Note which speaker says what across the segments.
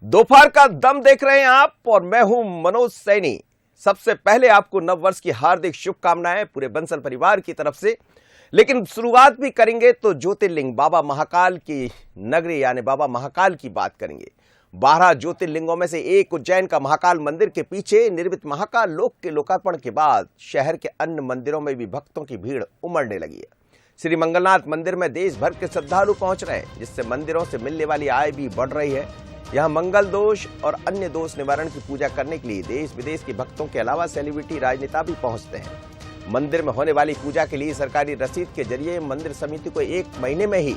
Speaker 1: दोपहर का दम देख रहे हैं आप और मैं हूं मनोज सैनी। सबसे पहले आपको नववर्ष की हार्दिक शुभकामनाएं पूरे बंसल परिवार की तरफ से। लेकिन शुरुआत भी करेंगे तो ज्योतिर्लिंग बाबा महाकाल की नगरी यानी बाबा महाकाल की बात करेंगे। 12 ज्योतिर्लिंगों में से एक उज्जैन का महाकाल मंदिर के पीछे निर्मित महाकाल लोक के लोकार्पण के बाद शहर के अन्य मंदिरों में भी भक्तों की भीड़ उमड़ने लगी है। श्री मंगलनाथ मंदिर में देश भर के श्रद्धालु पहुंच रहे हैं, जिससे मंदिरों से मिलने वाली आय भी बढ़ रही है। यहाँ मंगल दोष और अन्य दोष निवारण की पूजा करने के लिए देश विदेश के भक्तों के अलावा सेलिब्रिटी राजनेता भी पहुंचते हैं। मंदिर में होने वाली पूजा के लिए सरकारी रसीद के जरिए मंदिर समिति को 1 महीने में ही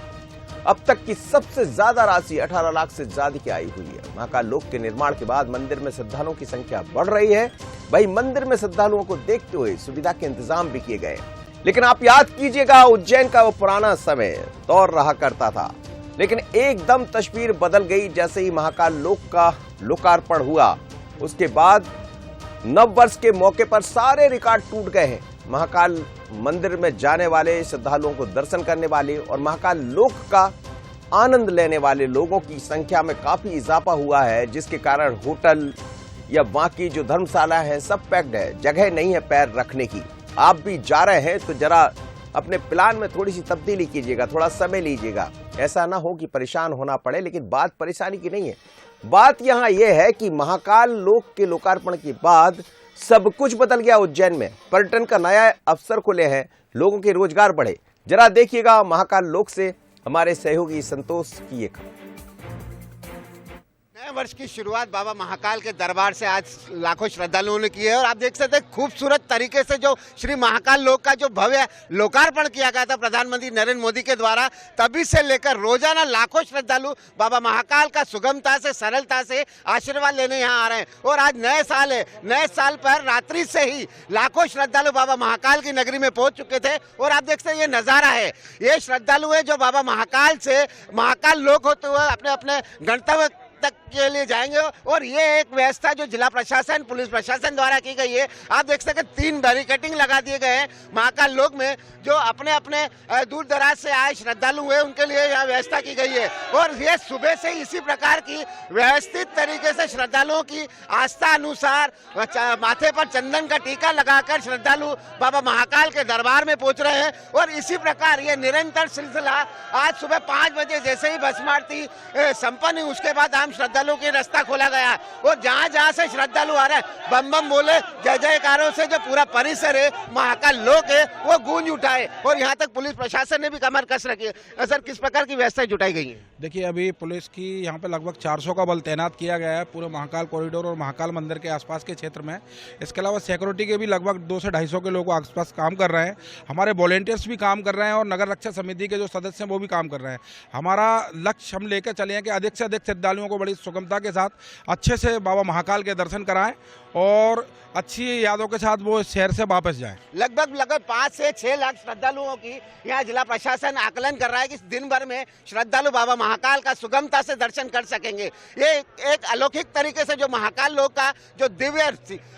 Speaker 1: अब तक की सबसे ज्यादा राशि 18 लाख से ज्यादा की आई हुई है। महाकाल लोक के निर्माण के बाद मंदिर में श्रद्धालुओं की संख्या बढ़ रही है। वहीं मंदिर में श्रद्धालुओं को देखते हुए सुविधा के इंतजाम भी किए गए। लेकिन आप याद कीजिएगा, उज्जैन का वो पुराना समय दौर रहा करता था, लेकिन एकदम तस्वीर बदल गई जैसे ही महाकाल लोक का लोकार्पण हुआ। उसके बाद नववर्ष के मौके पर सारे रिकॉर्ड टूट गए हैं। महाकाल मंदिर में जाने वाले श्रद्धालुओं को दर्शन करने वाले और महाकाल लोक का आनंद लेने वाले लोगों की संख्या में काफी इजाफा हुआ है, जिसके कारण होटल या वहां की जो धर्मशाला है सब पैक्ड है, जगह नहीं है पैर रखने की। आप भी जा रहे हैं तो जरा अपने प्लान में थोड़ी सी तब्दीली कीजिएगा, थोड़ा समय लीजिएगा। ऐसा ना हो कि परेशान होना पड़े। लेकिन बात परेशानी की नहीं है, बात यहाँ यह है कि महाकाल लोक के लोकार्पण के बाद सब कुछ बदल गया। उज्जैन में पर्यटन का नया अवसर खुले हैं, लोगों के रोजगार बढ़े। जरा देखिएगा महाकाल लोक से हमारे सहयोगी संतोष की ये खबर।
Speaker 2: नए वर्ष की शुरुआत बाबा महाकाल के दरबार से आज लाखों श्रद्धालुओं ने की है और आप देख सकते हैं खूबसूरत तरीके से जो श्री महाकाल लोक का जो भव्य लोकार्पण किया गया था प्रधानमंत्री नरेंद्र मोदी के द्वारा, तभी से लेकर रोजाना लाखों श्रद्धालु बाबा महाकाल का सुगमता से सरलता से आशीर्वाद लेने यहाँ आ रहे हैं। और आज नए साल है, नए साल पर रात्रि से ही लाखों श्रद्धालु बाबा महाकाल की नगरी में पहुंच चुके थे। और आप देख सकते हैं ये नजारा है, ये श्रद्धालु है जो बाबा महाकाल से महाकाल लोक होते हुए अपने अपने गंतव्य तक के लिए जाएंगे। और ये एक व्यवस्था जो जिला प्रशासन पुलिस प्रशासन द्वारा की गई है। आप देख सकते हैं 3 बैरिकेडिंग लगा दिए गए हैं महाकाल लोक में, जो अपने अपने दूर दराज से आए श्रद्धालु हुए उनके लिए यहाँ व्यवस्था की गई है। और ये सुबह से इसी प्रकार की व्यवस्थित तरीके से श्रद्धालुओं की आस्था अनुसार माथे पर चंदन का टीका लगाकर श्रद्धालु बाबा महाकाल के दरबार में पहुंच रहे हैं। और इसी प्रकार ये निरंतर सिलसिला आज सुबह 5 बजे जैसे ही भस्म आरती संपन्न हुई, उसके बाद आम श्रद्धालुओं के रास्ता खोला गया। और जहां जहां से श्रद्धालु आ रहे हैं बम बम बोले जय जयकारों से जो पूरा परिसर है महाकाल लोक है वो गूंज उठा है। और यहां तक पुलिस प्रशासन ने भी कमर कस रखी है। सर, किस प्रकार की व्यवस्था जुटाई गई है?
Speaker 3: देखिए, अभी पुलिस की यहाँ पे लगभग 400 का बल तैनात किया गया है पूरे महाकाल कॉरिडोर और महाकाल मंदिर के आसपास के क्षेत्र में। इसके अलावा सिक्योरिटी के भी लगभग 200 से 250 के लोग आसपास काम कर रहे हैं। हमारे वॉलेंटियर्स भी काम कर रहे हैं और नगर रक्षा समिति के जो सदस्य हैं वो भी काम कर रहे हैं। हमारा लक्ष्य हम लेकर चले हैं कि अधिक से अधिक श्रद्धालुओं को बड़ी सुगमता के साथ अच्छे से बाबा महाकाल के दर्शन कराएं और अच्छी यादों के साथ वो शहर से वापस जाएं।
Speaker 2: लगभग 5 से 6 लाख श्रद्धालुओं की यहाँ जिला प्रशासन आकलन कर रहा है कि दिन भर में श्रद्धालु बाबा महाकाल का सुगमता से दर्शन कर सकेंगे। ये एक अलौकिक तरीके से जो महाकाल लोक का जो दिव्य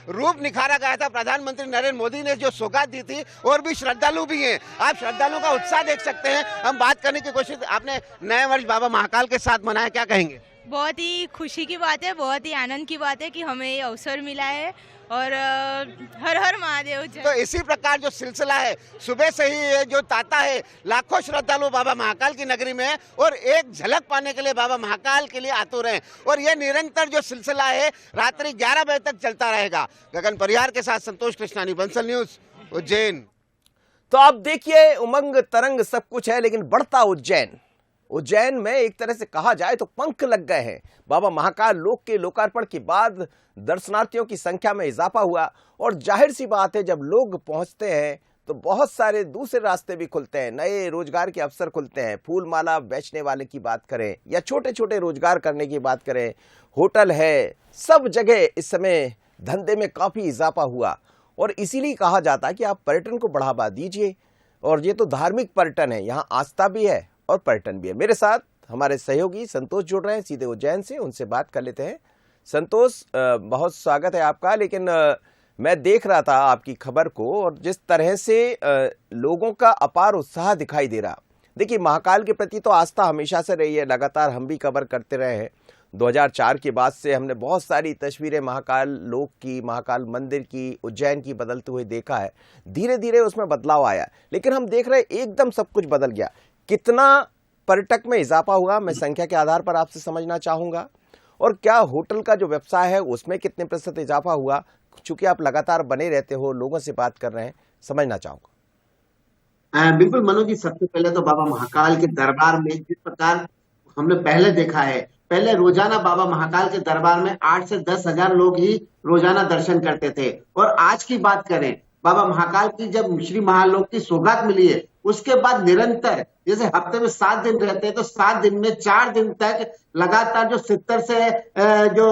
Speaker 2: रूप निखारा गया था, प्रधानमंत्री नरेंद्र मोदी ने जो सौगात दी थी, और भी श्रद्धालु भी हैं। आप श्रद्धालुओं का उत्साह देख सकते हैं। हम बात करने की कोशिश, आपने नए वर्ष बाबा महाकाल के साथ मनाया, क्या कहेंगे?
Speaker 4: बहुत ही खुशी की बात है, बहुत ही आनंद की बात है कि हमें ये अवसर मिला है। और हर हर महादेव।
Speaker 2: तो इसी प्रकार जो सिलसिला है सुबह से ही ये जो ताता है, लाखों श्रद्धालु बाबा महाकाल की नगरी में और एक झलक पाने के लिए बाबा महाकाल के लिए आतुर हैं। और ये निरंतर जो सिलसिला है रात्रि 11 बजे तक चलता रहेगा। गगन परिहार के साथ संतोष कृष्णानी, बंसल न्यूज, उज्जैन।
Speaker 1: तो आप देखिए, उमंग तरंग सब कुछ है, लेकिन बढ़ता उज्जैन में एक तरह से कहा जाए तो पंख लग गए हैं। बाबा महाकाल लोक के लोकार्पण के बाद दर्शनार्थियों की संख्या में इजाफा हुआ। और जाहिर सी बात है, जब लोग पहुंचते हैं तो बहुत सारे दूसरे रास्ते भी खुलते हैं, नए रोजगार के अवसर खुलते हैं। फूल माला बेचने वाले की बात करें या छोटे छोटे रोजगार करने की बात करें, होटल है, सब जगह इस समय धंधे में काफी इजाफा हुआ। और इसीलिए कहा जाता है कि आप पर्यटन को बढ़ावा दीजिए। और ये तो धार्मिक पर्यटन है, यहाँ आस्था भी है और पर्यटन भी है। मेरे साथ हमारे सहयोगी संतोष जुड़ रहे हैं सीधे उज्जैन से, उनसे बात कर लेते हैं। संतोष, बहुत स्वागत है आपका। लेकिन मैं देख रहा था आपकी खबर को और जिस तरह से लोगों का अपार उत्साह दिखाई दे रहा। देखिए, महाकाल के प्रति तो आस्था हमेशा से रही है, लगातार हम भी कवर करते रहे हैं। 2004 के बाद से हमने बहुत सारी तस्वीरें महाकाल लोक की, महाकाल मंदिर की, उज्जैन की बदलते हुए देखा है। धीरे धीरे उसमें बदलाव आया, लेकिन हम देख रहे हैं एकदम सब कुछ बदल गया। कितना पर्यटक में इजाफा हुआ, मैं संख्या के आधार पर आपसे समझना चाहूंगा, और क्या होटल का जो व्यवसाय है उसमें कितने प्रतिशत इजाफा हुआ? चूंकि आप लगातार बने रहते हो, लोगों से बात कर रहे हैं, समझना चाहूंगा।
Speaker 2: बिल्कुल मनोज जी, सबसे पहले तो बाबा महाकाल के दरबार में जिस प्रकार हमने पहले देखा है, पहले रोजाना बाबा महाकाल के दरबार में 8 से 10 हजार लोग ही रोजाना दर्शन करते थे। और आज की बात करें, बाबा महाकाल की जब श्री महालोक की सौगात मिली है, उसके बाद निरंतर, जैसे हफ्ते में 7 दिन रहते हैं, तो 7 दिन में 4 दिन तक लगातार जो 70 से जो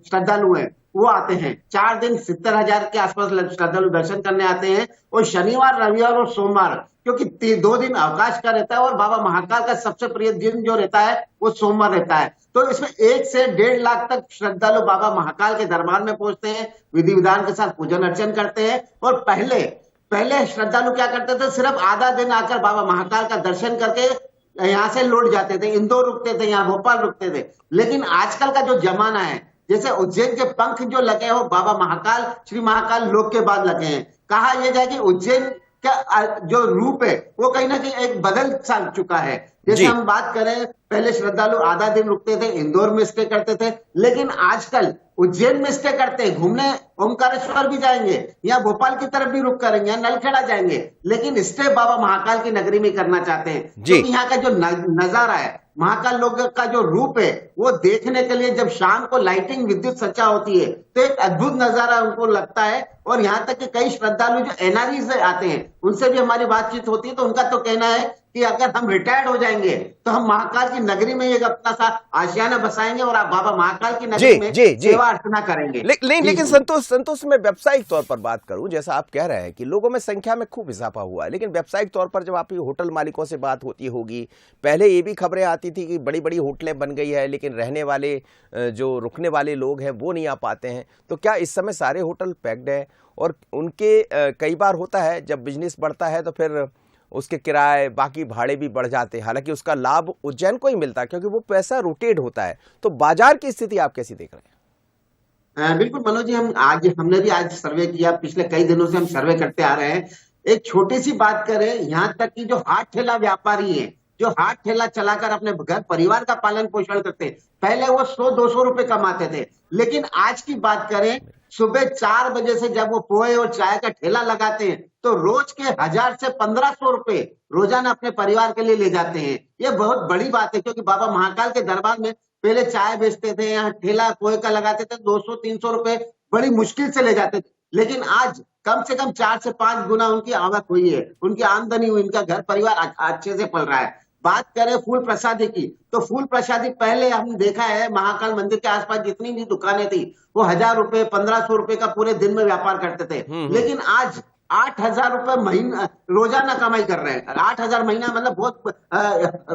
Speaker 2: श्रद्धालु हैं वो आते हैं। 4 दिन 70,000 के आसपास श्रद्धालु दर्शन करने आते हैं। और शनिवार, रविवार और सोमवार, क्योंकि 2 दिन अवकाश का रहता है और बाबा महाकाल का सबसे प्रिय दिन जो रहता है वो सोमवार रहता है, तो इसमें 1 से 1.5 लाख तक श्रद्धालु बाबा महाकाल के दरबार में पहुंचते हैं, विधि विधान के साथ पूजन अर्चन करते हैं। और पहले श्रद्धालु क्या करते थे, सिर्फ आधा दिन आकर बाबा महाकाल का दर्शन करके यहाँ से लौट जाते थे, इंदौर रुकते थे, यहाँ भोपाल रुकते थे। लेकिन आजकल का जो जमाना है, जैसे उज्जैन के पंख जो लगे हो बाबा महाकाल, श्री महाकाल लोक के बाद लगे हैं। कहा यह जाए कि उज्जैन का जो रूप है वो कहीं ना कहीं एक बदल सा चुका है। जैसे हम बात करें, पहले श्रद्धालु आधा दिन रुकते थे, इंदौर में स्टे करते थे, लेकिन आजकल उज्जैन में स्टे करते हैं, घूमने ओमकारेश्वर भी जाएंगे, या भोपाल की तरफ भी रुक करेंगे, या नलखेड़ा जाएंगे, लेकिन स्टे बाबा महाकाल की नगरी में करना चाहते हैं। क्योंकि यहाँ का जो नजारा है, महाकाल लोक का जो रूप है, वो देखने के लिए जब शाम को लाइटिंग विद्युत सज्जा होती है तो एक अद्भुत नजारा उनको लगता है। और यहाँ तक कि कई श्रद्धालु जो एनआरई से आते हैं, उनसे भी हमारी बातचीत होती है, तो उनका तो कहना है कि अगर हम रिटायर्ड हो जाएंगे तो हम महाकाल की नगरी में एक अपना सा आशियाना बसाएंगे और आप बाबा महाकाल की नगरी में सेवा अर्चना करेंगे।
Speaker 1: लेकिन संतोष, मैं व्यावसायिक तौर पर बात करूं, जैसा आप कह रहे हैं कि लोगों में संख्या में खूब इजाफा हुआ है, लेकिन व्यावसायिक तौर पर जब आपकी होटल मालिकों से बात होती होगी, पहले ये भी खबरें आती थी कि बड़ी बड़ी होटलें बन गई है, लेकिन रहने वाले जो रुकने वाले लोग हैं वो नहीं आ पाते हैं, तो क्या इस समय सारे होटल पैक्ड है? और उनके कई बार होता है जब बिजनेस बढ़ता है तो फिर उसके किराए, बाकी भाड़े भी बढ़ जाते हैं, हालांकि उसका लाभ उज्जैन को ही मिलता है क्योंकि वो पैसा रोटेट होता है। तो बाजार की स्थिति आप कैसी देख रहे हैं?
Speaker 2: बिल्कुल मनोज जी, हमने भी आज सर्वे किया, पिछले कई दिनों से हम सर्वे करते आ रहे हैं। एक छोटी सी बात करें, यहाँ तक कि जो हाथ ठेला व्यापारी है, जो हाथ ठेला चलाकर अपने घर परिवार का पालन पोषण करते हैं, पहले वो 100-200 रुपए कमाते थे, लेकिन आज की बात करें, सुबह 4 बजे से जब वो पोहे और चाय का ठेला लगाते हैं तो रोज के 1000 से 1500 रुपए रोजाना अपने परिवार के लिए ले जाते हैं। ये बहुत बड़ी बात है, क्योंकि बाबा महाकाल के दरबार में पहले चाय बेचते थे, यहाँ ठेला पोहे का लगाते थे, 200-300 रुपए बड़ी मुश्किल से ले जाते थे, लेकिन आज कम से कम 4 से 5 गुना उनकी आवक हुई है, उनकी आमदनी हुई, उनका घर परिवार अच्छे से पल रहा है। बात करें फूल प्रसादी की, तो फूल प्रसादी पहले हम देखा है महाकाल मंदिर के आसपास जितनी भी दुकानें थी वो 1000 रुपए 1500 रुपए का पूरे दिन में व्यापार करते थे, लेकिन आज 8000 रुपए महीना रोजाना कमाई कर रहे हैं। 8000 महीना मतलब बहुत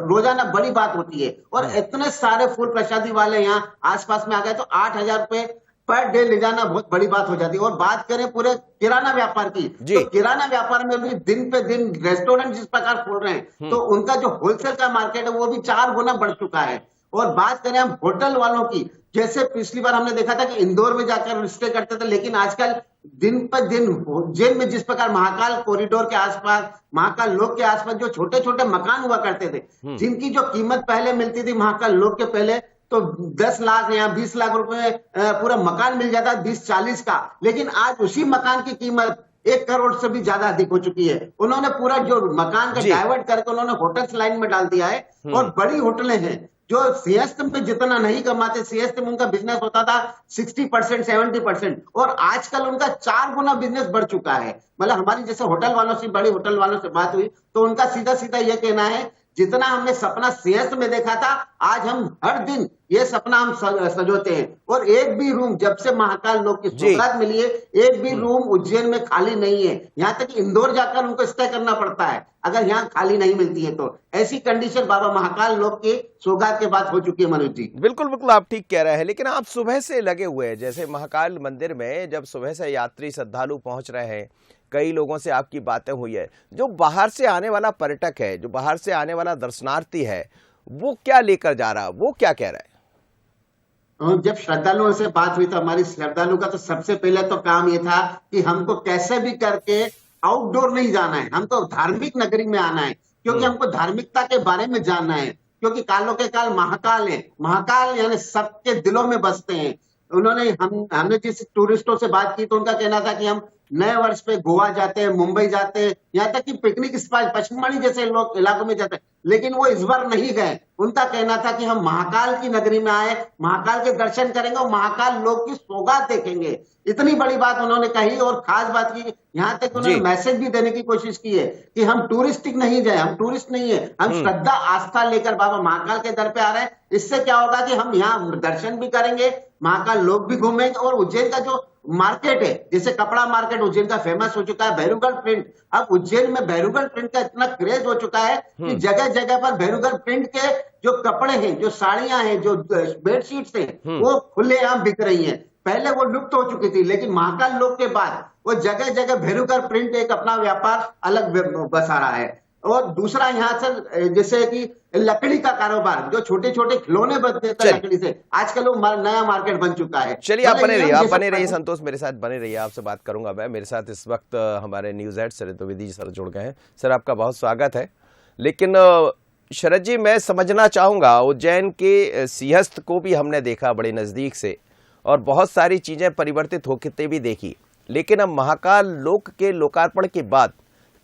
Speaker 2: रोजाना बड़ी बात होती है। और इतने सारे फूल प्रसादी वाले यहाँ आसपास में आ गए तो 8000 रुपए पर डे ले जाना बहुत बड़ी बात हो जाती है। और बात करें पूरे किराना व्यापार की, तो किराना व्यापार में भी दिन पे दिन रेस्टोरेंट जिस प्रकार खोल रहे हैं, तो उनका जो होलसेल का मार्केट है वो भी 4 गुना बढ़ चुका है। और बात करें हम होटल वालों की, जैसे पिछली बार हमने देखा था कि इंदौर में जाकर स्टे करते थे, लेकिन आजकल दिन पर दिन उज्जैन में जिस प्रकार महाकाल कॉरिडोर के आसपास, महाकाल लोक के आसपास जो छोटे छोटे मकान हुआ करते थे, जिनकी जो कीमत पहले मिलती थी महाकाल लोक के पहले, तो 10 लाख या 20 लाख रुपए पूरा मकान मिल जाता 20-40 का, लेकिन आज उसी मकान की कीमत 1 करोड़ से भी ज्यादा अधिक हो चुकी है। उन्होंने पूरा जो मकान का डाइवर्ट करके उन्होंने होटल्स लाइन में डाल दिया है। और बड़ी होटलें हैं जो सिंहस्थ में जितना नहीं कमाते, सिंहस्थ में उनका बिजनेस होता था 60%, 70%, और आजकल उनका 4 गुना बिजनेस बढ़ चुका है। मतलब हमारी जैसे होटल वालों से, बड़ी होटल वालों से बात हुई तो उनका सीधा सीधा यह कहना है, जितना हमने सपना सिंहस्थ में देखा था, आज हम हर दिन ये सपना हम सजोते हैं। और एक भी रूम जब से महाकाल लोक की सौगात मिली है, एक भी रूम उज्जैन में खाली नहीं है। यहाँ तक इंदौर जाकर उनको स्टे करना पड़ता है अगर यहाँ खाली नहीं मिलती है। तो ऐसी कंडीशन बाबा महाकाल लोक की सौगात के बाद हो चुकी है मनोज जी।
Speaker 1: बिल्कुल बिल्कुल, आप ठीक कह रहे हैं। लेकिन आप सुबह से लगे हुए हैं, जैसे महाकाल मंदिर में जब सुबह से यात्री श्रद्धालु पहुंच रहे हैं, कई लोगों से आपकी बातें हुई है, जो बाहर से आने वाला पर्यटक है, जो बाहर से आने वाला दर्शनार्थी है, वो क्या लेकर जा रहा है, वो क्या कह रहा है?
Speaker 2: जब श्रद्धालुओं से बात हुई तो हमारी श्रद्धालु का तो सबसे पहले तो काम ये था कि हमको कैसे भी करके आउटडोर नहीं जाना है, हमको धार्मिक नगरी में आना है, क्योंकि हमको धार्मिकता के बारे में जानना है, क्योंकि कालों के काल महाकाल है, महाकाल यानी सबके दिलों में बसते हैं। हमने जिस टूरिस्टों से बात की तो उनका कहना था कि हम नए वर्ष पे गोवा जाते हैं, मुंबई जाते हैं, यहाँ तक कि पिकनिक स्पॉट पचमढ़ी जैसे लोग इलाकों में जाते हैं, लेकिन वो इस बार नहीं गए। उनका कहना था कि हम महाकाल की नगरी में आए, महाकाल के दर्शन करेंगे और महाकाल लोग की सौगात देखेंगे। इतनी बड़ी बात उन्होंने कही और खास बात की, यहाँ तक उन्होंने मैसेज भी देने की कोशिश की है कि हम टूरिस्टिक नहीं गए, हम टूरिस्ट नहीं है, हम श्रद्धा आस्था लेकर बाबा महाकाल के दर पे आ रहे हैं। इससे क्या होगा कि हम यहाँ दर्शन भी करेंगे, महाकाल लोग भी घूमेंगे और उज्जैन का जो मार्केट है, जैसे कपड़ा मार्केट उज्जैन का फेमस हो चुका है, भैरूगढ़ प्रिंट, अब उज्जैन में भैरूगढ़ प्रिंट का इतना क्रेज हो चुका है कि जगह जगह पर भैरूगढ़ प्रिंट के जो कपड़े हैं, जो साड़ियां हैं, जो बेडशीट्स हैं, वो खुलेआम बिक रही हैं। पहले वो लुप्त हो चुकी थी, लेकिन महाकाल लोक के बाद वो जगह जगह भैरूगढ़ प्रिंट एक अपना व्यापार अलग बसा रहा है। और दूसरा यहाँ से जैसे कि लकड़ी का कारोबार, जो छोटे छोटे खिलौने बनते थे लकड़ी से, आजकल वो नया मार्केट बन चुका है।
Speaker 1: चलिए आप बने रहिए संतोष, मेरे साथ बने रहिए, आपसे बात करूंगा मैं। मेरे साथ इस वक्त हमारे न्यूज हेड शरद द्विवेदी जी सर जुड़ गए हैं। सर आपका बहुत स्वागत है। लेकिन शरद जी, मैं समझना चाहूंगा, उज्जैन के सिंहस्थ को भी हमने देखा बड़े नजदीक से और बहुत सारी चीजें परिवर्तित होते भी देखी, लेकिन अब महाकाल लोक के लोकार्पण के बाद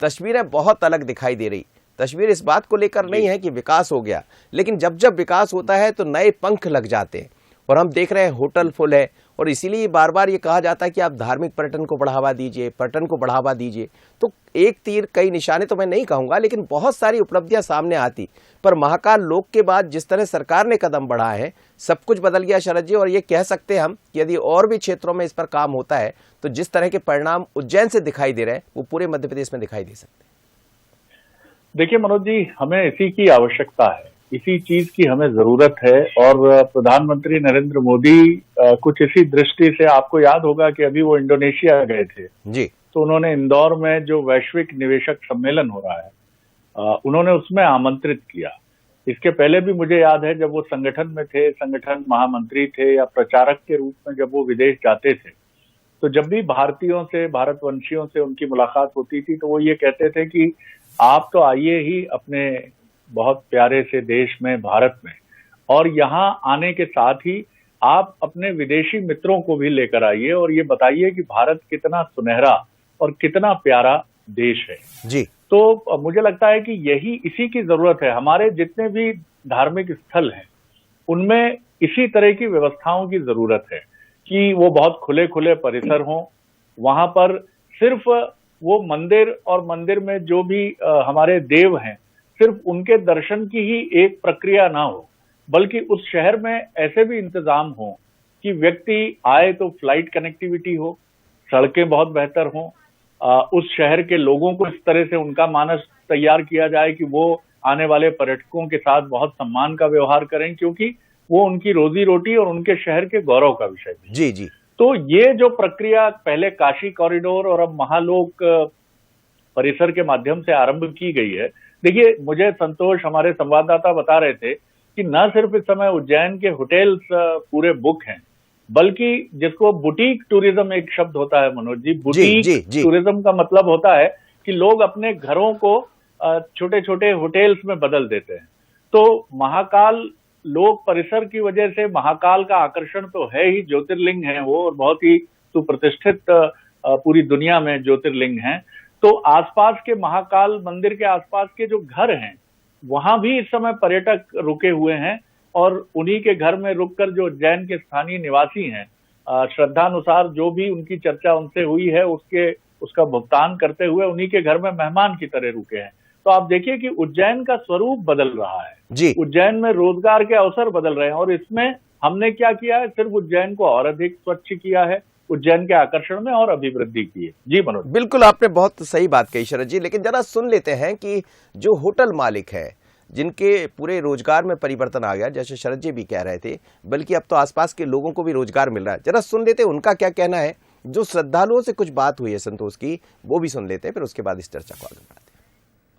Speaker 1: तस्वीरें बहुत अलग दिखाई दे रही। तस्वीर इस बात को लेकर नहीं है कि विकास हो गया, लेकिन जब जब विकास होता है तो नए पंख लग जाते हैं और हम देख रहे हैं होटल फुल है। और इसीलिए बार बार ये कहा जाता है कि आप धार्मिक पर्यटन को बढ़ावा दीजिए, पर्यटन को बढ़ावा दीजिए। तो एक तीर कई निशाने तो मैं नहीं कहूँगा, लेकिन बहुत सारी उपलब्धियां सामने आती। पर महाकाल लोक के बाद जिस तरह सरकार ने कदम बढ़ाए हैं, सब कुछ बदल गया शरद जी। और ये कह सकते हैं हम कि यदि और भी क्षेत्रों में इस पर काम होता है तो जिस तरह के परिणाम उज्जैन से दिखाई दे रहे हैं वो पूरे मध्य प्रदेश में दिखाई दे सकते हैं।
Speaker 5: देखिए मनोज जी, हमें इसी की आवश्यकता है, इसी चीज की हमें जरूरत है। और प्रधानमंत्री नरेंद्र मोदी कुछ इसी दृष्टि से, आपको याद होगा कि अभी वो इंडोनेशिया गए थे
Speaker 1: जी,
Speaker 5: तो उन्होंने इंदौर में जो वैश्विक निवेशक सम्मेलन हो रहा है, उन्होंने उसमें आमंत्रित किया। इसके पहले भी मुझे याद है जब वो संगठन में थे, संगठन महामंत्री थे या प्रचारक के रूप में जब वो विदेश जाते थे, तो जब भी भारतीयों से, भारतवंशियों से उनकी मुलाकात होती थी तो वो ये कहते थे कि आप तो आइए ही अपने बहुत प्यारे से देश में, भारत में, और यहाँ आने के साथ ही आप अपने विदेशी मित्रों को भी लेकर आइए और ये बताइए कि भारत कितना सुनहरा और कितना प्यारा देश है
Speaker 1: जी।
Speaker 5: तो मुझे लगता है कि इसी की जरूरत है। हमारे जितने भी धार्मिक स्थल हैं उनमें इसी तरह की व्यवस्थाओं की जरूरत है कि वो बहुत खुले खुले परिसर हों, वहां पर सिर्फ वो मंदिर और मंदिर में जो भी हमारे देव हैं, सिर्फ उनके दर्शन की ही एक प्रक्रिया ना हो, बल्कि उस शहर में ऐसे भी इंतजाम हो कि व्यक्ति आए तो फ्लाइट कनेक्टिविटी हो, सड़कें बहुत बेहतर हों, उस शहर के लोगों को इस तरह से उनका मानस तैयार किया जाए कि वो आने वाले पर्यटकों के साथ बहुत सम्मान का व्यवहार करें, क्योंकि वो उनकी रोजी रोटी और उनके शहर के गौरव का विषय है।
Speaker 1: जी जी।
Speaker 5: तो ये जो प्रक्रिया पहले काशी कॉरिडोर और अब महालोक परिसर के माध्यम से आरंभ की गई है, देखिए मुझे संतोष, हमारे संवाददाता बता रहे थे कि न सिर्फ इस समय उज्जैन के होटल्स पूरे बुक हैं, बल्कि जिसको बुटीक टूरिज्म एक शब्द होता है मनोज जी, बुटीक टूरिज्म का मतलब होता है कि लोग अपने घरों को छोटे छोटे होटल्स में बदल देते हैं। तो महाकाल लोक परिसर की वजह से महाकाल का आकर्षण तो है ही, ज्योतिर्लिंग है वो, और बहुत ही सुप्रतिष्ठित पूरी दुनिया में ज्योतिर्लिंग हैं। तो आसपास के महाकाल मंदिर के आसपास के जो घर हैं वहां भी इस समय पर्यटक रुके हुए हैं और उन्हीं के घर में रुककर जो उज्जैन के स्थानीय निवासी हैं, श्रद्धानुसार जो भी उनकी चर्चा उनसे हुई है उसका भुगतान करते हुए उन्हीं के घर में मेहमान की तरह रुके हैं। तो आप देखिए कि उज्जैन का स्वरूप बदल रहा है
Speaker 1: जी।
Speaker 5: उज्जैन में रोजगार के अवसर बदल रहे हैं और इसमें हमने क्या किया है, सिर्फ उज्जैन को और अधिक स्वच्छ किया है, उज्जैन के आकर्षण में और अभिवृद्धि की है। जी मनोज,
Speaker 1: बिल्कुल आपने बहुत सही बात कही शरद जी। लेकिन जरा सुन लेते हैं कि जो होटल मालिक है, जिनके पूरे रोजगार में परिवर्तन आ गया, जैसे शरद जी भी कह रहे थे, बल्कि अब तो आसपास के लोगों को भी रोजगार मिल रहा है। जरा सुन लेते हैं उनका क्या कहना है। जो श्रद्धालुओं से कुछ बात हुई है संतोष की, वो भी सुन लेते हैं, फिर उसके बाद इस चर्चा को आगे बढ़ाते हैं।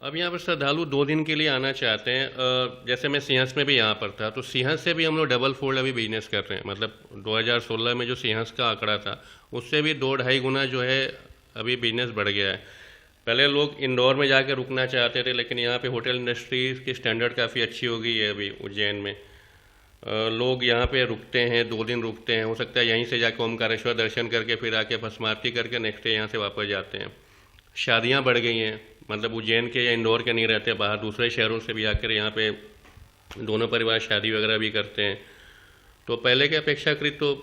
Speaker 6: अब यहाँ पर श्रद्धालु 2 दिन के लिए आना चाहते हैं। जैसे मैं सिंहस्थ में भी यहाँ पर था, तो सिंहस्थ से भी हम लोग डबल फोल्ड अभी बिजनेस कर रहे हैं। मतलब 2016 में जो सिंहस्थ का आंकड़ा था, उससे भी 2-2.5 गुना जो है अभी बिजनेस बढ़ गया है। पहले लोग इंदौर में जाकर रुकना चाहते थे, लेकिन यहाँ पे होटल इंडस्ट्री की स्टैंडर्ड काफ़ी अच्छी हो गई है अभी उज्जैन में। लोग यहाँ पे रुकते हैं, 2 दिन रुकते हैं। हो सकता है यहीं से जाकर ओमकारेश्वर दर्शन करके फिर आके भस्म आरती करके नेक्स्ट डे यहाँ से वापस जाते हैं। शादियाँ बढ़ गई हैं, मतलब उज्जैन के या इंदौर के नहीं रहते, बाहर दूसरे शहरों से भी आकर यहाँ पे दोनों परिवार शादी वगैरह भी करते हैं। तो पहले के अपेक्षाकृत तो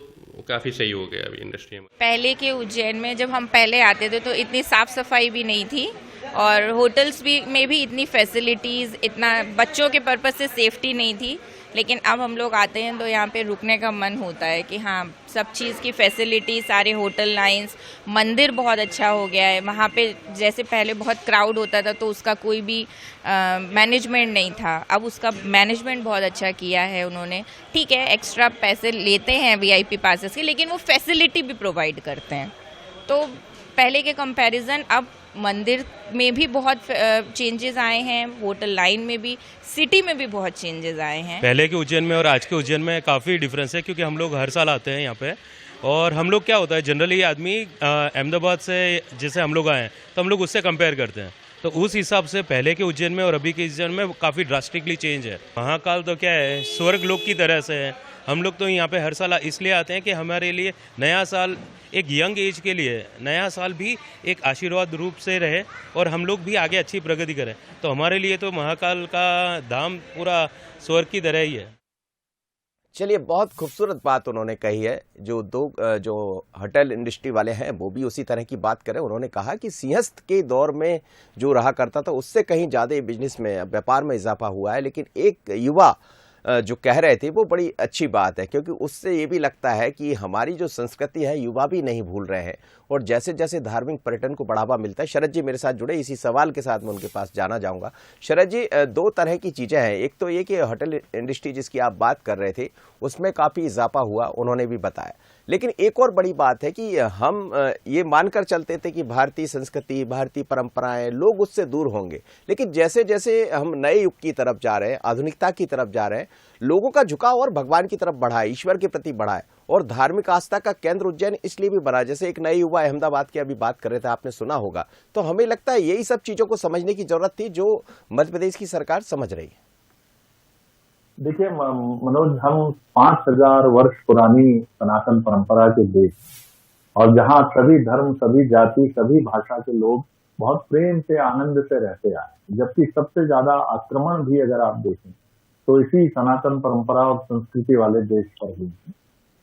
Speaker 6: काफ़ी सही हो गया अभी इंडस्ट्री में।
Speaker 7: पहले के उज्जैन में जब हम पहले आते थे तो इतनी साफ सफाई भी नहीं थी, और होटल्स भी में भी इतनी फैसिलिटीज़, इतना बच्चों के पर्पस से सेफ्टी नहीं थी। लेकिन अब हम लोग आते हैं तो यहाँ पे रुकने का मन होता है कि हाँ, सब चीज़ की फैसिलिटी, सारे होटल लाइंस, मंदिर बहुत अच्छा हो गया है। वहाँ पे जैसे पहले बहुत क्राउड होता था तो उसका कोई भी मैनेजमेंट नहीं था, अब उसका मैनेजमेंट बहुत अच्छा किया है उन्होंने। ठीक है, एक्स्ट्रा पैसे लेते हैं वीआईपी पासेस के, लेकिन वो फैसिलिटी भी प्रोवाइड करते हैं। तो पहले के कंपैरिजन अब मंदिर में भी बहुत चेंजेस आए हैं, होटल लाइन में भी, सिटी में भी बहुत चेंजेस आए हैं।
Speaker 8: पहले के उज्जैन में और आज के उज्जैन में काफ़ी डिफरेंस है, क्योंकि हम लोग हर साल आते हैं यहाँ पे। और हम लोग क्या होता है, जनरली आदमी अहमदाबाद से जैसे हम लोग आए हैं तो हम लोग उससे कंपेयर करते हैं, तो उस हिसाब से पहले के उज्जैन में और अभी के उज्जैन में काफ़ी ड्रास्टिकली चेंज है। महाकाल तो क्या है, स्वर्ग लोक की तरह से है। हम लोग तो यहाँ पे हर साल इसलिए आते हैं कि हमारे लिए नया साल, एक यंग एज के लिए नया साल भी एक आशीर्वाद रूप से रहे और हम लोग भी आगे अच्छी प्रगति करें। तो हमारे लिए तो महाकाल का धाम पूरा स्वर्ग की तरह ही है।
Speaker 1: चलिए, बहुत खूबसूरत बात उन्होंने कही है। जो होटल इंडस्ट्री वाले हैं वो भी उसी तरह की बात करें। उन्होंने कहा कि सिंहस्थ के दौर में जो रहा करता था उससे कहीं ज़्यादा बिजनेस में, व्यापार में इजाफा हुआ है। लेकिन एक युवा जो कह रहे थे वो बड़ी अच्छी बात है, क्योंकि उससे ये भी लगता है कि हमारी जो संस्कृति है युवा भी नहीं भूल रहे हैं, और जैसे जैसे धार्मिक पर्यटन को बढ़ावा मिलता है। शरद जी मेरे साथ जुड़े, इसी सवाल के साथ मैं उनके पास जाना चाहूँगा। शरद जी, 2 तरह की चीज़ें हैं। एक तो ये कि होटल इंडस्ट्री जिसकी आप बात कर रहे थे उसमें काफ़ी इजाफा हुआ, उन्होंने भी बताया। लेकिन एक और बड़ी बात है कि हम ये मानकर चलते थे कि भारतीय संस्कृति, भारतीय परंपराएं, लोग उससे दूर होंगे। लेकिन जैसे जैसे हम नए युग की तरफ जा रहे हैं, आधुनिकता की तरफ जा रहे हैं, लोगों का झुकाव और भगवान की तरफ बढ़ा है, ईश्वर के प्रति बढ़ा है, और धार्मिक आस्था का केंद्र उज्जैन इसलिए भी बना। जैसे एक नए युवा अहमदाबाद की अभी बात कर रहे थे, आपने सुना होगा। तो हमें लगता है यही सब चीजों को समझने की जरूरत थी जो मध्य प्रदेश की सरकार समझ रही है।
Speaker 5: देखिए मनोज, हम 5000 वर्ष पुरानी सनातन परंपरा के देश, और जहाँ सभी धर्म, सभी जाति, सभी भाषा के लोग बहुत प्रेम से, आनंद से रहते आए, जबकि सबसे ज्यादा आक्रमण भी अगर आप देखें तो इसी सनातन परंपरा और संस्कृति वाले देश पर हुई है।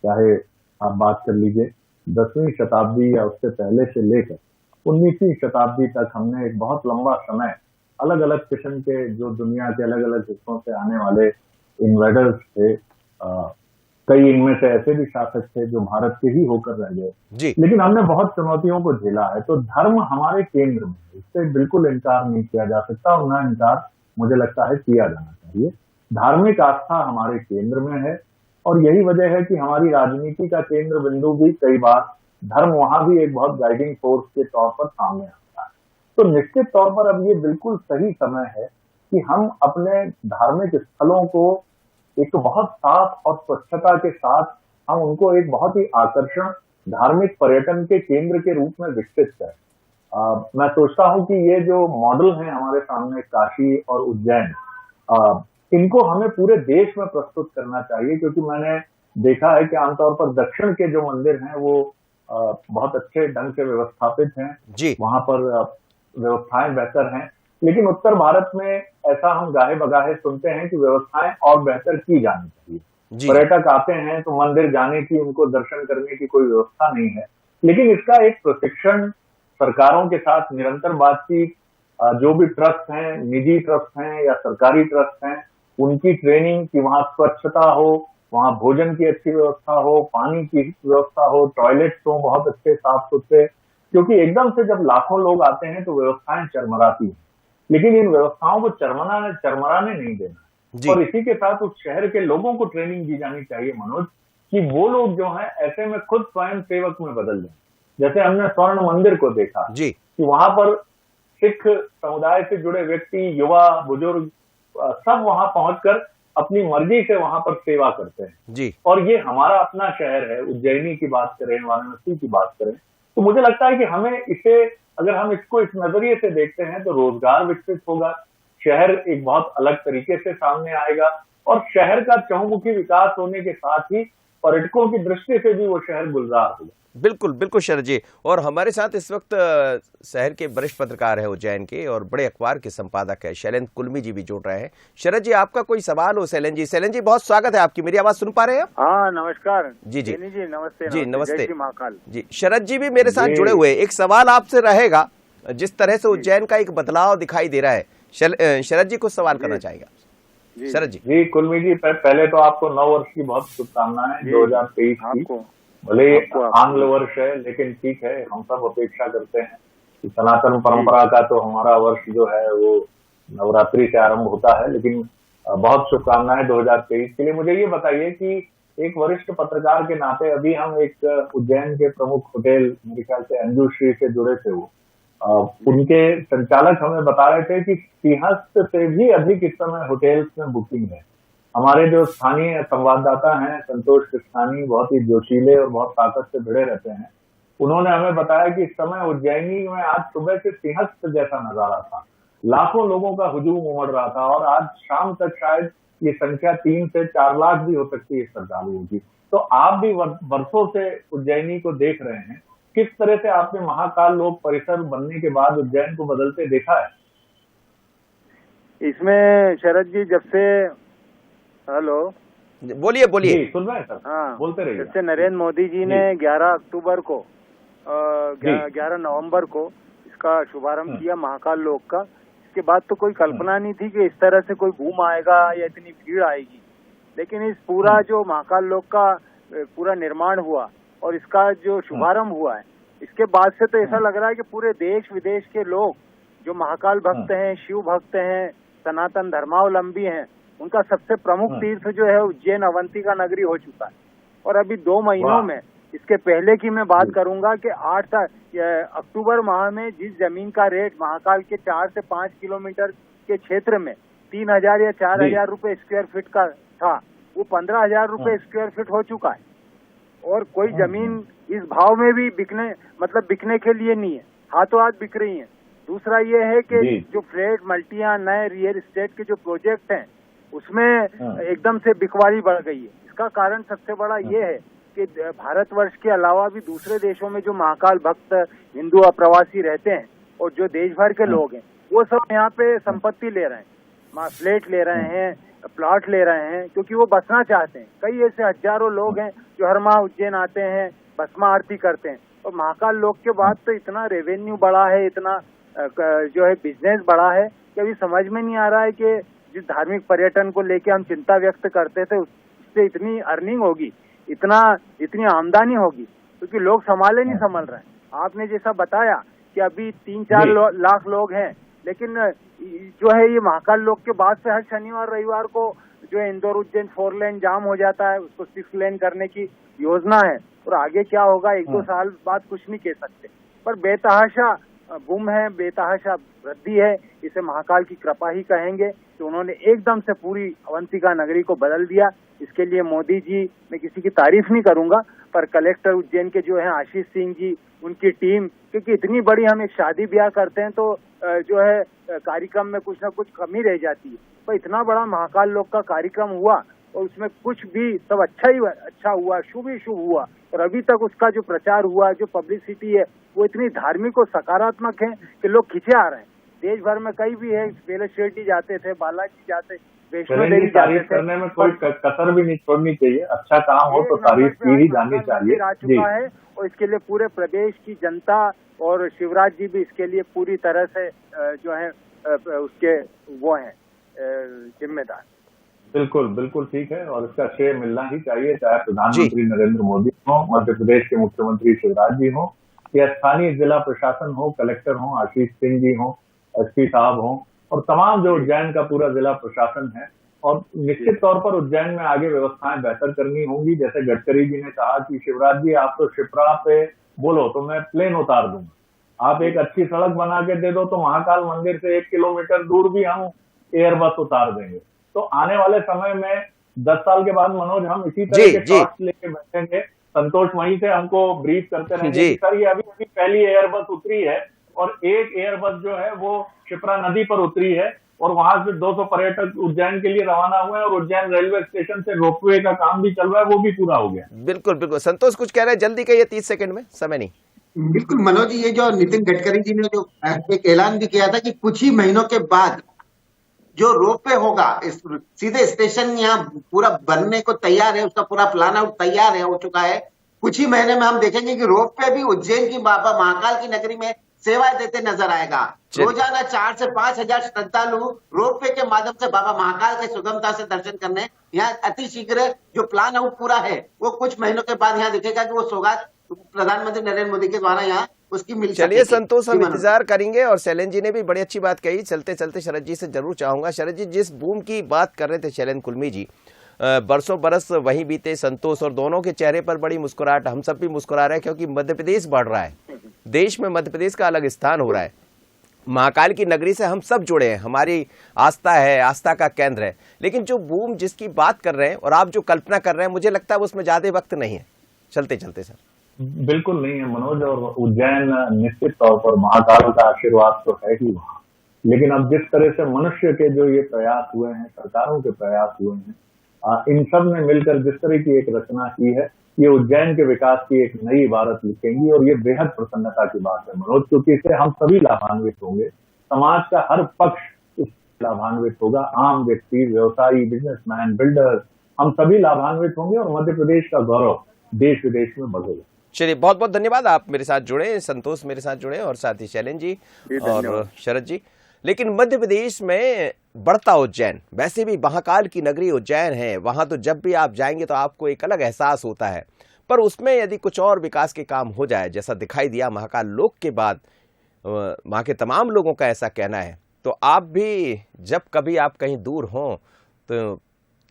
Speaker 5: चाहे आप बात कर लीजिए 10वीं शताब्दी या उससे पहले से लेकर 19वीं शताब्दी तक, हमने एक बहुत लंबा समय अलग अलग किस्म के, जो दुनिया के अलग अलग हिस्सों से आने वाले इन्वेडर्स थे, कई इनमें से ऐसे भी शासक थे जो भारत के ही होकर रह गए, लेकिन हमने बहुत चुनौतियों को झेला है। तो धर्म हमारे केंद्र में, इससे बिल्कुल इनकार नहीं किया जा सकता, और न इनकार मुझे लगता है किया जाना चाहिए। धार्मिक आस्था हमारे केंद्र में है, और यही वजह है कि हमारी राजनीति का केंद्र बिंदु भी कई बार धर्म वहां भी एक बहुत गाइडिंग फोर्स के तौर पर सामने आता है। तो निश्चित तौर पर अब ये बिल्कुल सही समय है कि हम अपने धार्मिक स्थलों को एक बहुत साफ और स्वच्छता के साथ हम उनको एक बहुत ही आकर्षण धार्मिक पर्यटन के केंद्र के रूप में विकसित करें। मैं सोचता हूं कि ये जो मॉडल है हमारे सामने, काशी और उज्जैन, इनको हमें पूरे देश में प्रस्तुत करना चाहिए, क्योंकि मैंने देखा है कि आमतौर पर दक्षिण के जो मंदिर हैं वो बहुत अच्छे ढंग से व्यवस्थापित हैं, वहां पर व्यवस्थाएं बेहतर हैं, लेकिन उत्तर भारत में ऐसा हम गाहे बगाहे सुनते हैं कि व्यवस्थाएं और बेहतर की जानी चाहिए। पर्यटक आते हैं तो मंदिर जाने की, उनको दर्शन करने की कोई व्यवस्था नहीं है, लेकिन इसका एक प्रशिक्षण, सरकारों के साथ निरंतर बातचीत, जो भी ट्रस्ट हैं, निजी ट्रस्ट हैं या सरकारी ट्रस्ट हैं, उनकी ट्रेनिंग कि वहां स्वच्छता हो, वहां भोजन की अच्छी व्यवस्था हो, पानी की व्यवस्था हो, टॉयलेट्स हो बहुत अच्छे साफ सुथरे, क्योंकि एकदम से जब लाखों लोग आते हैं तो व्यवस्थाएं चरमराती हैं, लेकिन इन व्यवस्थाओं को चरमराने नहीं देना। और इसी के साथ उस शहर के लोगों को ट्रेनिंग दी जानी चाहिए मनोज, कि वो लोग जो है ऐसे में खुद स्वयं सेवक में बदल जाए। जैसे हमने स्वर्ण मंदिर को देखा कि वहां पर सिख समुदाय से जुड़े व्यक्ति, युवा, बुजुर्ग सब वहां पहुंचकर अपनी मर्जी से वहां पर सेवा करते हैं
Speaker 1: जी।
Speaker 5: और ये हमारा अपना शहर है। उज्जैनी की बात करें, वाराणसी की बात करें, तो मुझे लगता है कि हमें इसे, अगर हम इसको इस नजरिए से देखते हैं तो रोजगार विकसित होगा, शहर एक बहुत अलग तरीके से सामने आएगा और शहर का चहुमुखी विकास होने के साथ ही पर्यटकों की दृष्टि से भी वो शहर गुलजार होगा।
Speaker 1: बिल्कुल बिल्कुल शरद जी। और हमारे साथ इस वक्त शहर के वरिष्ठ पत्रकार है उज्जैन के और बड़े अखबार के संपादक है शैलेंद्र कुलमी जी भी जुड़ रहे हैं। शरद जी, आपका कोई सवाल हो? शैलेंद्र जी, शैलेंद्र जी बहुत स्वागत है आपकी। मेरी आवाज सुन पा रहे हैं?
Speaker 9: हाँ नमस्कार
Speaker 1: जी जी
Speaker 9: जी, नमस्ते
Speaker 1: जी, नमस्ते
Speaker 9: जय श्री महाकाल
Speaker 1: जी। शरद जी भी मेरे साथ जुड़े हुए, एक सवाल आपसे रहेगा। जिस तरह से उज्जैन का एक बदलाव दिखाई दे रहा है, शरद जी कुछ सवाल करना चाहेगा? शरद जी।
Speaker 5: जी कुलमी जी, पहले तो आपको नव वर्ष की बहुत शुभकामनाएं 2023 की। भले आंग्ल वर्ष है लेकिन ठीक है, हम सब अपेक्षा करते हैं कि सनातन परंपरा का तो हमारा वर्ष जो है वो नवरात्रि से आरंभ होता है। लेकिन बहुत शुभकामनाएं 2023 के लिए। मुझे ये बताइए कि एक वरिष्ठ पत्रकार के नाते अभी हम एक उज्जैन के प्रमुख होटल, मेरे ख्याल से अंजुश्री से जुड़े थे, वो उनके संचालक हमें बता रहे थे कि सिंहस्थ से भी अधिक इस समय होटल्स में बुकिंग है। हमारे जो स्थानीय संवाददाता हैं संतोष कृष्णानी, बहुत ही जोशीले और बहुत ताकत से भिड़े रहते हैं, उन्होंने हमें बताया कि इस समय उज्जैनी में आज सुबह से सिंहस्थ जैसा नजारा था, लाखों लोगों का हुजूम उमड़ रहा था और आज शाम तक शायद ये संख्या 3 से 4 लाख भी हो सकती है श्रद्धालुओं की। तो आप भी वर्षों से उज्जैनी को देख रहे हैं, किस तरह से आपने महाकाल लोक परिसर बनने के बाद उज्जैन को बदलते देखा है?
Speaker 9: इसमें शरद जी, जब से हेलो
Speaker 1: बोलिए बोलिए,
Speaker 5: सुन रहे हैं सर? हाँ, बोलते रहिए।
Speaker 9: जब से नरेंद्र मोदी जी ने 11 अक्टूबर को 11 नवंबर को इसका शुभारंभ किया महाकाल लोक का, इसके बाद तो कोई कल्पना नहीं थी कि इस तरह से कोई बूम आएगा या इतनी भीड़ आएगी। लेकिन इस पूरा जो महाकाल लोक का पूरा निर्माण हुआ और इसका जो शुभारंभ हुआ है, इसके बाद से तो ऐसा लग रहा है कि पूरे देश विदेश के लोग जो महाकाल भक्त हैं, शिव भक्त हैं, सनातन धर्मावलंबी हैं, उनका सबसे प्रमुख तीर्थ जो है उज्जैन अवंतिका नगरी हो चुका है। और अभी 2 महीनों में, इसके पहले की मैं बात करूंगा कि 8 अक्टूबर माह में जिस जमीन का रेट महाकाल के 4 से 5 किलोमीटर के क्षेत्र में 3000 या 4000 रुपए स्क्वायर फीट का था, वो 15000 रुपए स्क्वायर फीट हो चुका है। और कोई जमीन इस भाव में भी बिकने के लिए नहीं है, हाथों हाथ बिक रही है। दूसरा ये है कि जो फ्लैट, मल्टियां, नए रियल एस्टेट के जो प्रोजेक्ट हैं उसमें एकदम से बिकवाली बढ़ गई है। इसका कारण सबसे बड़ा ये है कि भारतवर्ष के अलावा भी दूसरे देशों में जो महाकाल भक्त हिंदू अप्रवासी रहते हैं और जो देश भर के लोग हैं, वो सब यहाँ पे संपत्ति ले रहे हैं, फ्लैट ले रहे हैं, प्लॉट ले रहे हैं, क्योंकि वो बसना चाहते हैं। कई ऐसे हजारों लोग हैं जो हर माह उज्जैन आते हैं, भस्मा आरती करते हैं। और महाकाल लोक के बाद तो इतना रेवेन्यू बढ़ा है, इतना जो है बिजनेस बढ़ा है कि अभी समझ में नहीं आ रहा है कि जिस धार्मिक पर्यटन को लेके हम चिंता व्यक्त करते थे उससे इतनी अर्निंग होगी, इतनी आमदनी होगी, क्योंकि लोग संभाल रहे हैं। आपने जैसा बताया कि अभी 3-4 लाख लोग हैं, लेकिन जो है ये महाकाल लोक के बाद से हर शनिवार रविवार को जो है इंदौर उज्जैन 4 लेन जाम हो जाता है, उसको 6 लेन करने की योजना है। और आगे क्या होगा 1-2 साल बाद कुछ नहीं कह सकते, पर बेतहाशा बूम है, बेतहाशा वृद्धि है, इसे महाकाल की कृपा ही कहेंगे कि उन्होंने एकदम से पूरी अवंतिका नगरी को बदल दिया। इसके लिए मोदी जी, मैं किसी की तारीफ नहीं करूंगा, पर कलेक्टर उज्जैन के जो है आशीष सिंह जी, उनकी टीम, क्योंकि इतनी बड़ी हम एक शादी ब्याह करते हैं तो जो है कार्यक्रम में कुछ ना कुछ कमी रह जाती है, पर इतना बड़ा महाकाल लोक का कार्यक्रम हुआ और उसमें कुछ भी सब अच्छा हुआ, शुभ ही शुभ हुआ। और अभी तक उसका जो प्रचार हुआ, जो पब्लिसिटी है, वो इतनी धार्मिक और सकारात्मक है कि लोग खींचे आ रहे हैं। देश भर में कहीं भी है, बेला शेट्टी जाते थे, बालाजी जाते, वैष्णो देवी जाते थे,
Speaker 5: करने में कोई कसर भी नहीं छोड़नी चाहिए। अच्छा काम हो तो तारीफ की ही जानी चाहिए।
Speaker 9: आ चुका है और इसके लिए पूरे प्रदेश की जनता और शिवराज जी भी इसके लिए पूरी तरह से जो है उसके वो हैं जिम्मेदार।
Speaker 5: बिल्कुल बिल्कुल ठीक है, और इसका श्रेय मिलना ही चाहिए, चाहे प्रधानमंत्री नरेंद्र मोदी हो, मध्य प्रदेश के मुख्यमंत्री शिवराज जी हो, या स्थानीय जिला प्रशासन हो, कलेक्टर हो आशीष सिंह जी हो, एसपी साहब हो, और तमाम जो उज्जैन का पूरा जिला प्रशासन है। और निश्चित तौर पर उज्जैन में आगे व्यवस्थाएं बेहतर करनी होंगी। जैसे गडकरी जी ने कहा कि शिवराज जी आप तो शिप्रा पे बोलो तो मैं प्लेन उतार दूंगा, आप एक अच्छी सड़क बना के दे दो तो महाकाल मंदिर से 1 किलोमीटर दूर भी हम एयर बस उतार देंगे। तो आने वाले समय में 10 साल के बाद मनोज हम इसी तरह के शॉट्स लेके बैठेंगे। संतोष वहीं से हमको ब्रीफ करते रहेंगे कि सर ये अभी पहली एयर बस उतरी है और एक एयर बस जो है वो शिप्रा नदी पर उतरी है और वहां से 200 पर्यटक उज्जैन के लिए रवाना हुए हैं और उज्जैन रेलवे स्टेशन से रोपवे का काम भी चल रहा है, वो भी पूरा हो गया।
Speaker 1: बिल्कुल बिल्कुल। संतोष कुछ कह रहे हैं, जल्दी कहिए, 30 सेकंड में, समय नहीं।
Speaker 10: बिल्कुल मनोज जी, ये जो नितिन गडकरी जी ने जो एक ऐलान भी किया था कि कुछ ही महीनों के बाद जो रोपवे होगा सीधे स्टेशन यहाँ पूरा बनने को तैयार है, उसका पूरा प्लान आउट तैयार है, हो चुका है। कुछ ही महीने में हम देखेंगे कि रोपवे भी उज्जैन की बाबा महाकाल की नगरी में सेवाएं देते नजर आएगा। रोजाना 4 से 5 हजार श्रद्धालु रोपवे के माध्यम से बाबा महाकाल के सुगमता से दर्शन करने यहाँ अति शीघ्र जो प्लान आउट पूरा है वो कुछ महीनों के बाद यहाँ दिखेगा कि वो सौगात प्रधानमंत्री नरेंद्र मोदी के द्वारा यहाँ उसकी मिल।
Speaker 1: चलिए संतोष, हम इंतजार करेंगे। और शैलेंद्र जी ने भी बड़ी अच्छी बात कही। चलते चलते शरद जी से जरूर चाहूंगा, शरद जी जिस बूम की बात कर रहे थे शैलेंद्र कुलमी जी, बरसों बरस वहीं बीते संतोष और दोनों के चेहरे पर बड़ी मुस्कुराहट, हम सब भी मुस्कुरा रहे हैं क्योंकि मध्य प्रदेश बढ़ रहा है, देश में मध्य प्रदेश का अलग स्थान हो रहा है। महाकाल की नगरी से हम सब जुड़े हैं, हमारी आस्था है, आस्था का केंद्र है। लेकिन जो बूम जिसकी बात कर रहे हैं और आप जो कल्पना कर रहे हैं, मुझे लगता है उसमें ज्यादा वक्त नहीं है। चलते चलते सर।
Speaker 5: बिल्कुल नहीं है मनोज, और उज्जैन निश्चित तौर पर महाकाल का आशीर्वाद तो है ही वहाँ, लेकिन अब जिस तरह से मनुष्य के जो ये प्रयास हुए हैं, सरकारों के प्रयास हुए हैं, इन सब ने मिलकर जिस तरह की एक रचना की है, ये उज्जैन के विकास की एक नई इबारत लिखेंगी और ये बेहद प्रसन्नता की बात है मनोज, क्योंकि इससे हम सभी लाभान्वित होंगे। समाज का हर पक्ष इससे लाभान्वित होगा, आम व्यक्ति, व्यवसायी, बिजनेसमैन, बिल्डर, हम सभी लाभान्वित होंगे और मध्य प्रदेश का गौरव देश विदेश में बढ़ेगा।
Speaker 1: चलिए, बहुत बहुत धन्यवाद, आप मेरे साथ जुड़े, संतोष मेरे साथ जुड़े और साथ ही शैलेंद्र जी और शरद जी। लेकिन मध्य प्रदेश में बढ़ता उज्जैन, वैसे भी महाकाल की नगरी उज्जैन है, वहां तो जब भी आप जाएंगे तो आपको एक अलग एहसास होता है। पर उसमें यदि कुछ और विकास के काम हो जाए, जैसा दिखाई दिया महाकाल लोक के बाद, वहां के तमाम लोगों का ऐसा कहना है, तो आप भी जब कभी आप कहीं दूर हों तो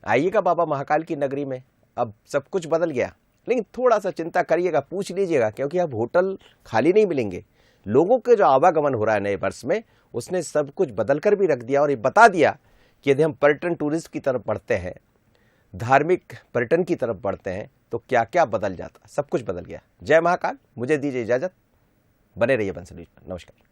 Speaker 1: आइएगा बाबा महाकाल की नगरी में। अब सब कुछ बदल गया, लेकिन थोड़ा सा चिंता करिएगा, पूछ लीजिएगा, क्योंकि अब होटल खाली नहीं मिलेंगे। लोगों के जो आवागमन हो रहा है नए वर्ष में, उसने सब कुछ बदल कर भी रख दिया और ये बता दिया कि यदि हम पर्यटन टूरिस्ट की तरफ बढ़ते हैं, धार्मिक पर्यटन की तरफ बढ़ते हैं, तो क्या क्या बदल जाता। सब कुछ बदल गया। जय महाकाल। मुझे दीजिए इजाजत, बने रहिए बंसल न्यूज पर। नमस्कार।